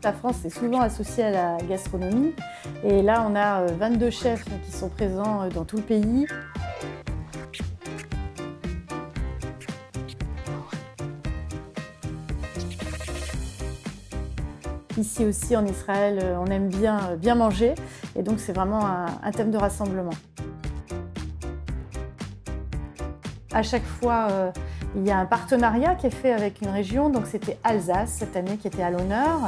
La France est souvent associée à la gastronomie et là on a 22 chefs qui sont présents dans tout le pays. Ici aussi en Israël, on aime bien manger et donc c'est vraiment un thème de rassemblement. À chaque fois, il y a un partenariat qui est fait avec une région, donc c'était Alsace cette année qui était à l'honneur.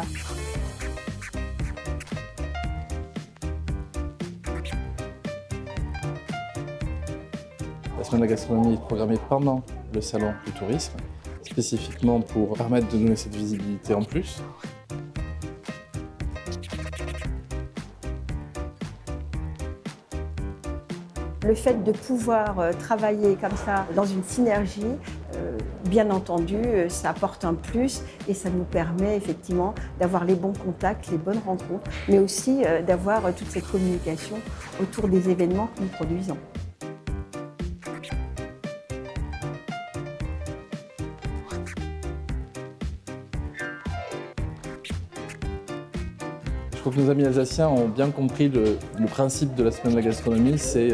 La semaine de la gastronomie est programmée pendant le salon du tourisme, spécifiquement pour permettre de donner cette visibilité en plus. Le fait de pouvoir travailler comme ça dans une synergie, bien entendu, ça apporte un plus et ça nous permet effectivement d'avoir les bons contacts, les bonnes rencontres, mais aussi d'avoir toute cette communication autour des événements que nous produisons. Je trouve que nos amis alsaciens ont bien compris le principe de la semaine de la gastronomie, c'est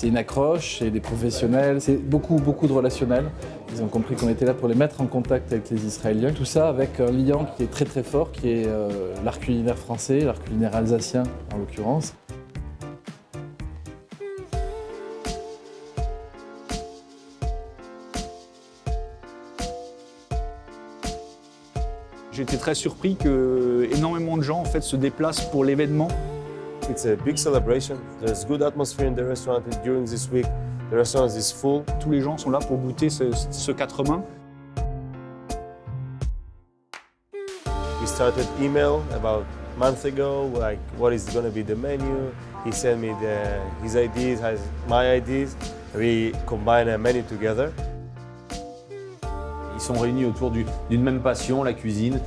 une accroche, c'est des professionnels, c'est beaucoup de relationnel. Ils ont compris qu'on était là pour les mettre en contact avec les Israéliens. Tout ça avec un lien qui est très fort, qui est l'art culinaire français, l'art culinaire alsacien en l'occurrence. J'ai été très surpris que énormément de gens en fait se déplacent pour l'événement. It's a big celebration. There's good atmosphere in the restaurant during this week. The restaurant is full. Tous les gens sont là pour goûter ce quatre mains. We started email about a month ago, like what is going to be the menu. He sent me his ideas, my ideas. We combine a menu together. Ils sont réunis autour d'une même passion, la cuisine.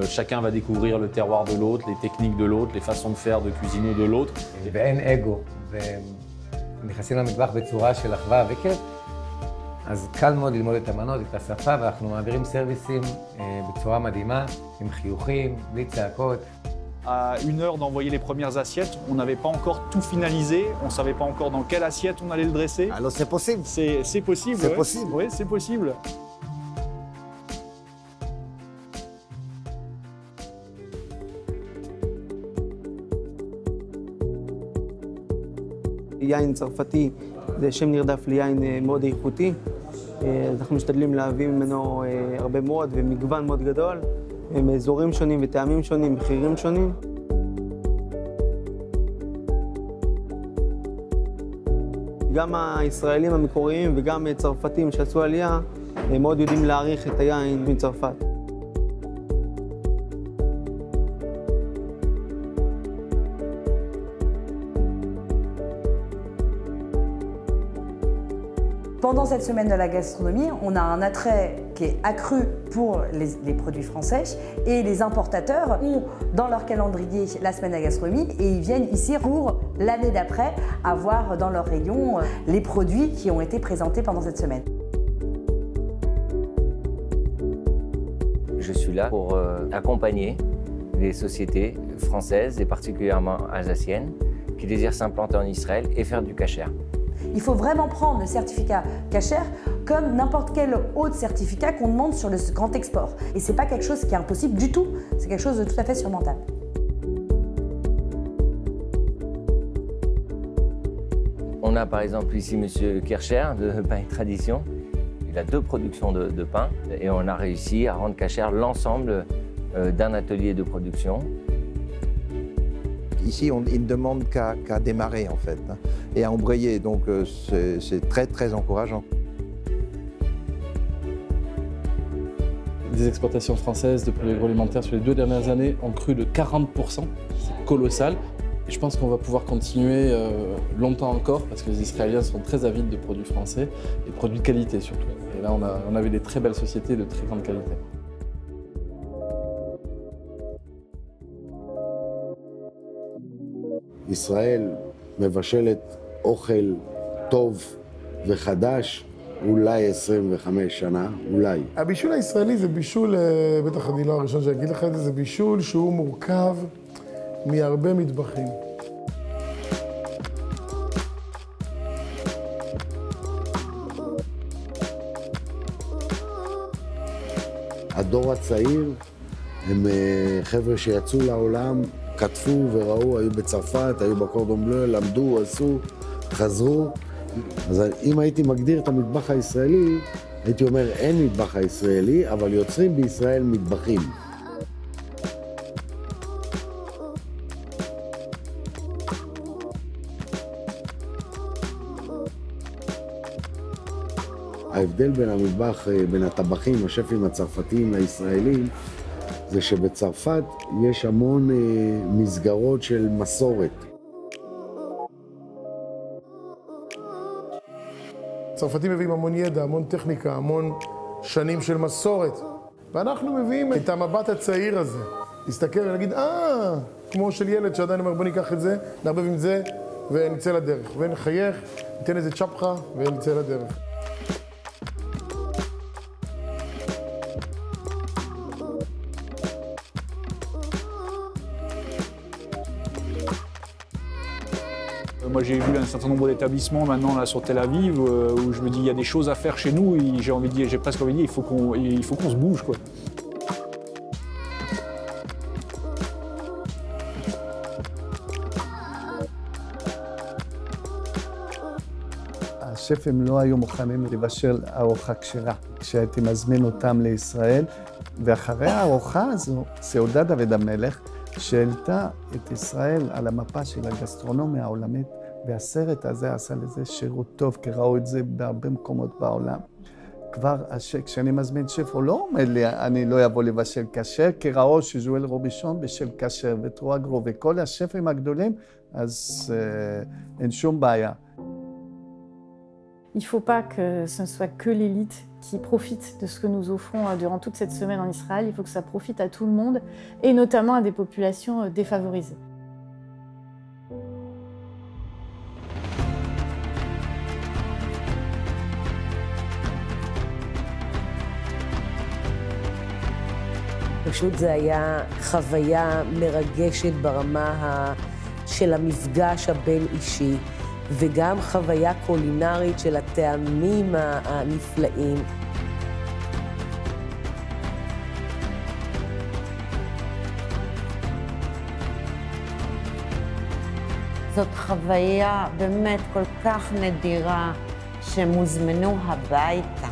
Chacun va découvrir le terroir de l'autre, les techniques de l'autre, les façons de faire, de cuisiner de l'autre. ואין אגו, ונכנסים למטבח בצורה של אחווה וכיף, אז קל מאוד ללמוד את המנות, את השפה, ואנחנו מעבירים סרוויסים בצורה מדהימה, עם חיוכים, בלי צעקות. À 1 heure d'envoyer les premières assiettes, on n'avait pas encore tout finalisé, on ne savait pas encore dans quelle assiette on allait le dresser. Alors c'est possible. C'est possible. C'est ouais. possible. Oui, c'est possible. יין צרפתי זה שם נרדף ליין מאוד איכותי. אז אנחנו משתדלים להביא ממנו הרבה מאוד ומגוון מאוד גדול, מאזורים שונים וטעמים שונים, מחירים שונים. גם הישראלים המקוריים וגם צרפתים שעשו עלייה, הם מאוד יודעים להעריך את היין מצרפת. Pendant cette semaine de la gastronomie, on a un attrait qui est accru pour les produits français et les importateurs ont dans leur calendrier la semaine de la gastronomie et ils viennent ici pour l'année d'après avoir dans leur rayon les produits qui ont été présentés pendant cette semaine. Je suis là pour accompagner les sociétés françaises et particulièrement alsaciennes qui désirent s'implanter en Israël et faire du kasher. Il faut vraiment prendre le certificat kasher comme n'importe quel autre certificat qu'on demande sur le grand export. Et ce n'est pas quelque chose qui est impossible du tout, c'est quelque chose de tout à fait surmontable. On a par exemple ici M. Kircher de Pain et Tradition. Il a 2 productions de pain et on a réussi à rendre kasher l'ensemble d'un atelier de production. Ici, ils ne demandent qu'à démarrer en fait et à embrayer, donc c'est très encourageant. Les exportations françaises de produits agroalimentaires sur les 2 dernières années ont cru de 40%, c'est colossal. Et je pense qu'on va pouvoir continuer longtemps encore parce que les Israéliens sont très avides de produits français et de produits de qualité surtout. Et là, on avait des très belles sociétés de très grande qualité. ישראל מבשלת אוכל טוב וחדש אולי 25 שנה, אולי. הבישול הישראלי זה בישול, בטח אני לא הראשון שאגיד לך את זה, זה בישול שהוא מורכב מהרבה מטבחים. הדור הצעיר הם חבר'ה שיצאו לעולם, כתבו וראו, היו בצרפת, היו בקורדון בלו, למדו, עשו, חזרו. אז אם הייתי מגדיר את המטבח הישראלי, הייתי אומר אין מטבח הישראלי, אבל יוצרים בישראל מטבחים. ההבדל בין המטבח, בין הטבחים, השפים הצרפתיים לישראלים, זה שבצרפת יש המון מסגרות של מסורת. הצרפתים מביאים המון ידע, המון טכניקה, המון שנים של מסורת. ואנחנו מביאים את המבט הצעיר הזה. להסתכל ולהגיד, כמו של ילד שעדיין אומר, בוא ניקח את זה, נערבב עם זה ונצא לדרך. ונחייך, ניתן איזה צ'פחה ונצא לדרך. Moi, j'ai vu un certain nombre d'établissements maintenant là, sur Tel Aviv où je me dis il y a des choses à faire chez nous et j'ai presque envie de dire il faut qu'on se bouge, quoi. השפים לא היו מוכנים לבשל ארוחה כשרה כשהייתי מזמין אותם לישראל, ואחרי הארוחה הזו סעודת דוד המלך שהעלתה את ישראל על המפה של הגסטרונומיה העולמית, והסרט הזה עשה לזה שירות טוב, כי ראו את זה בהרבה מקומות בעולם. כבר כשאני מזמין שף, הוא לא אומר לי, אני לא אבוא לבשל כשר, כי ראו שז'ואל רובישון בשל כשר וטרואגרו וכל השפים הגדולים, אז אין שום בעיה. Il ne faut pas que ce ne soit que l'élite qui profite de ce que nous offrons durant toute cette semaine en Israël. Il faut que ça profite à tout le monde, et notamment à des populations défavorisées. פשוט זה היה חוויה מרגשת ברמה של המפגש הבין-אישי, וגם חוויה קולינרית של הטעמים הנפלאים. זאת חוויה באמת כל כך נדירה שהם הוזמנו הביתה.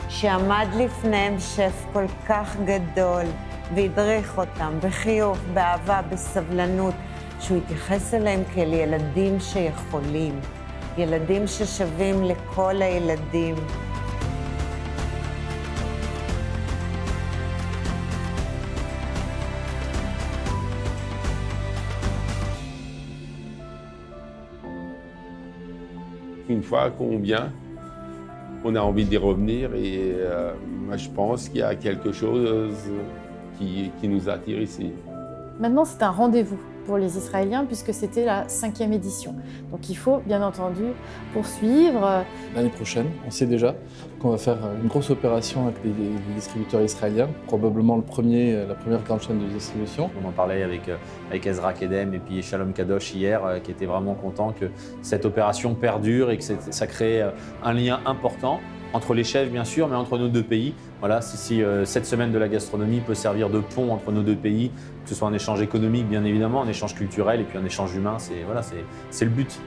שעמד לפניהם שף כל כך גדול והדריך אותם בחיוך, באהבה, בסבלנות, שהוא התייחס אליהם כאל ילדים שיכולים, ילדים ששווים לכל הילדים. Une fois qu'on vient, on a envie d'y revenir et moi je pense qu'il y a quelque chose qui nous attire ici. Maintenant, c'est un rendez-vous pour les Israéliens puisque c'était la 5e édition. Donc il faut bien entendu poursuivre. L'année prochaine, on sait déjà qu'on va faire une grosse opération avec les distributeurs israéliens, probablement la première grande chaîne de distribution. On en parlait avec Ezra Kedem et puis Shalom Kadosh hier, qui étaient vraiment contents que cette opération perdure et que ça crée un lien important entre les chefs bien sûr, mais entre nos deux pays. Voilà, si cette semaine de la gastronomie peut servir de pont entre nos deux pays, que ce soit un échange économique bien évidemment, un échange culturel et puis un échange humain, c'est le but.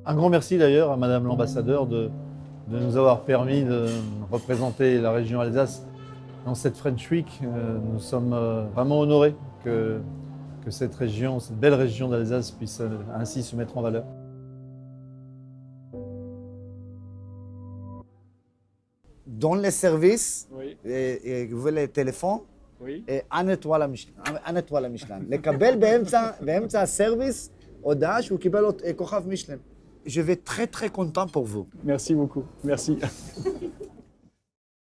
Un grand merci d'ailleurs à Madame l'ambassadeur de de nous avoir permis de représenter la région Alsace dans cette French Week. Nous sommes vraiment honorés que cette région, cette belle région d'Alsace puisse ainsi se mettre en valeur. Dans les services, Oui. les téléphones, Oui. un étoile à Michelin. לקבל באמצע הסרוויס הודעה שהוא קיבל כוכב מישלן. Je vais très très content pour vous. Merci beaucoup. Merci.